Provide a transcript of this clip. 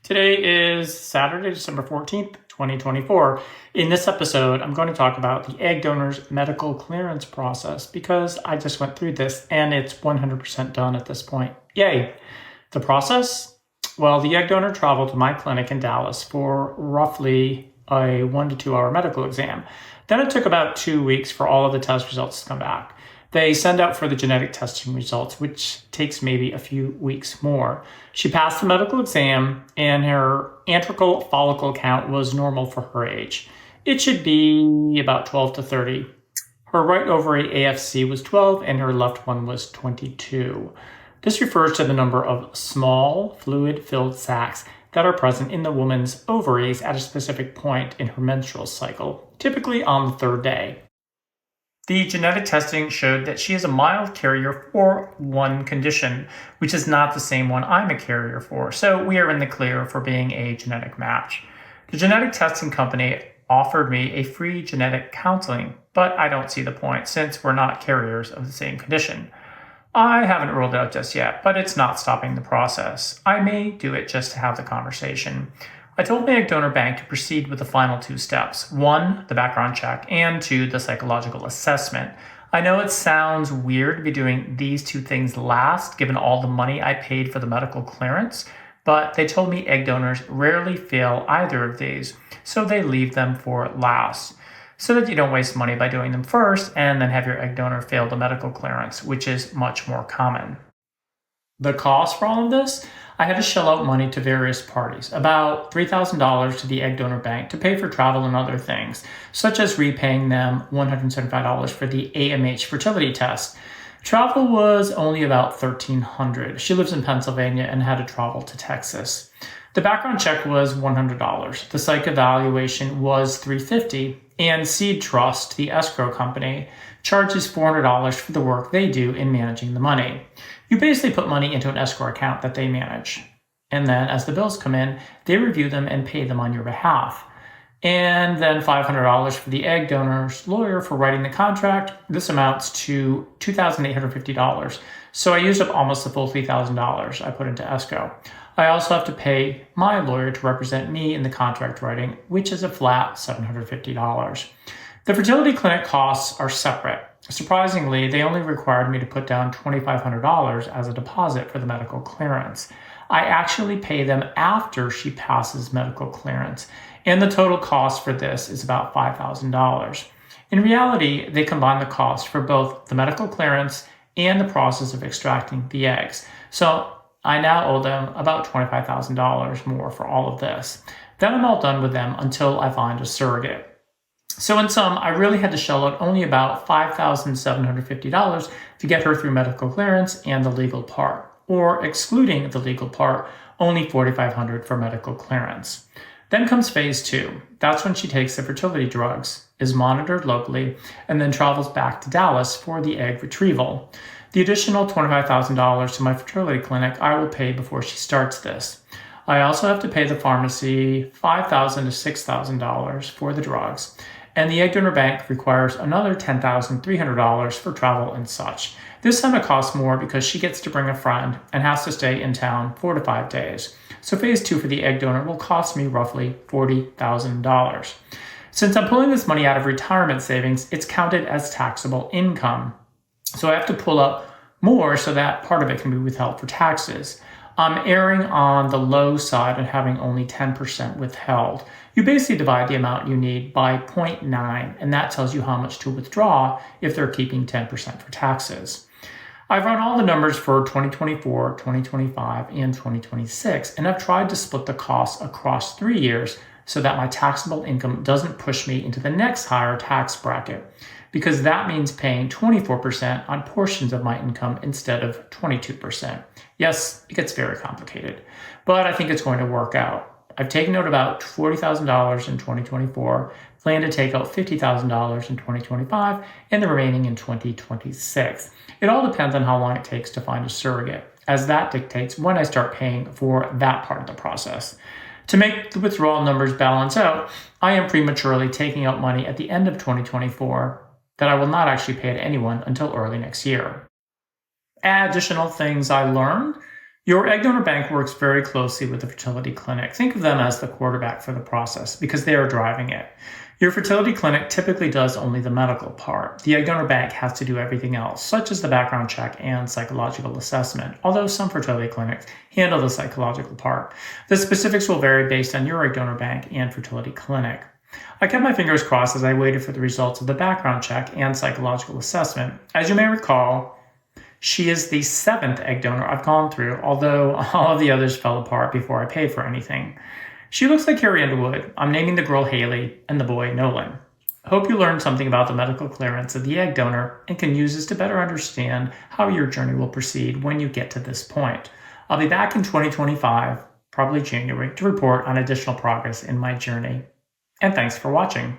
Today is Saturday, December 14th, 2024. In this episode, I'm going to talk about the egg donor's medical clearance process because I just went through this and it's 100% done at this point. Yay! The process? Well, the egg donor traveled to my clinic in Dallas for roughly a 1 to 2 hour medical exam. Then it took about 2 weeks for all of the test results to come back. They send out for the genetic testing results, which takes maybe a few weeks more. She passed the medical exam and her antral follicle count was normal for her age. It should be about 12 to 30. Her right ovary AFC was 12 and her left one was 22. This refers to the number of small fluid-filled sacs that are present in the woman's ovaries at a specific point in her menstrual cycle, typically on the third day. The genetic testing showed that she is a mild carrier for one condition, which is not the same one I'm a carrier for, so we are in the clear for being a genetic match. The genetic testing company offered me a free genetic counseling, but I don't see the point since we're not carriers of the same condition. I haven't ruled it out just yet, but it's not stopping the process. I may do it just to have the conversation. I told my egg donor bank to proceed with the final 2 steps. 1, the background check, and 2, the psychological assessment. I know it sounds weird to be doing these 2 things last, given all the money I paid for the medical clearance, but they told me egg donors rarely fail either of these, so they leave them for last, so that you don't waste money by doing them first and then have your egg donor fail the medical clearance, which is much more common. The cost for all of this? I had to shell out money to various parties, about $3,000 to the egg donor bank to pay for travel and other things, such as repaying them $175 for the AMH fertility test. Travel was only about $1,300. She lives in Pennsylvania and had to travel to Texas. The background check was $100. The psych evaluation was $350, and Seed Trust, the escrow company, charges $400 for the work they do in managing the money. You basically put money into an escrow account that they manage. And then as the bills come in, they review them and pay them on your behalf. And then $500 for the egg donor's lawyer for writing the contract. This amounts to $2,850. So I used up almost the full $3,000 I put into escrow. I also have to pay my lawyer to represent me in the contract writing, which is a flat $750. The fertility clinic costs are separate. Surprisingly, they only required me to put down $2,500 as a deposit for the medical clearance. I actually pay them after she passes medical clearance, and the total cost for this is about $5,000. In reality, they combine the cost for both the medical clearance and the process of extracting the eggs. So I now owe them about $25,000 more for all of this. Then I'm all done with them until I find a surrogate. So in sum, I really had to shell out only about $5,750 to get her through medical clearance and the legal part, or excluding the legal part, only $4,500 for medical clearance. Then comes phase 2. That's when she takes the fertility drugs, is monitored locally, and then travels back to Dallas for the egg retrieval. The additional $25,000 to my fertility clinic I will pay before she starts this. I also have to pay the pharmacy $5,000 to $6,000 for the drugs, and the egg donor bank requires another $10,300 for travel and such. This time it costs more because she gets to bring a friend and has to stay in town 4 to 5 days. So phase 2 for the egg donor will cost me roughly $40,000. Since I'm pulling this money out of retirement savings, it's counted as taxable income. So I have to pull up more so that part of it can be withheld for taxes. I'm erring on the low side and having only 10% withheld. You basically divide the amount you need by 0.9, and that tells you how much to withdraw if they're keeping 10% for taxes. I've run all the numbers for 2024, 2025, and 2026, and I've tried to split the costs across 3 years so that my taxable income doesn't push me into the next higher tax bracket, because that means paying 24% on portions of my income instead of 22%. Yes, it gets very complicated, but I think it's going to work out. I've taken out about $40,000 in 2024, plan to take out $50,000 in 2025, and the remaining in 2026. It all depends on how long it takes to find a surrogate, as that dictates when I start paying for that part of the process. To make the withdrawal numbers balance out, I am prematurely taking out money at the end of 2024 that I will not actually pay to anyone until early next year. Additional things I learned. Your egg donor bank works very closely with the fertility clinic. Think of them as the quarterback for the process because they are driving it. Your fertility clinic typically does only the medical part. The egg donor bank has to do everything else, such as the background check and psychological assessment, although some fertility clinics handle the psychological part. The specifics will vary based on your egg donor bank and fertility clinic. I kept my fingers crossed as I waited for the results of the background check and psychological assessment. As you may recall, she is the 7th egg donor I've gone through, although all of the others fell apart before I paid for anything. She looks like Carrie Underwood. I'm naming the girl Haley and the boy Nolan. Hope you learned something about the medical clearance of the egg donor and can use this to better understand how your journey will proceed when you get to this point. I'll be back in 2025, probably January, to report on additional progress in my journey. And thanks for watching.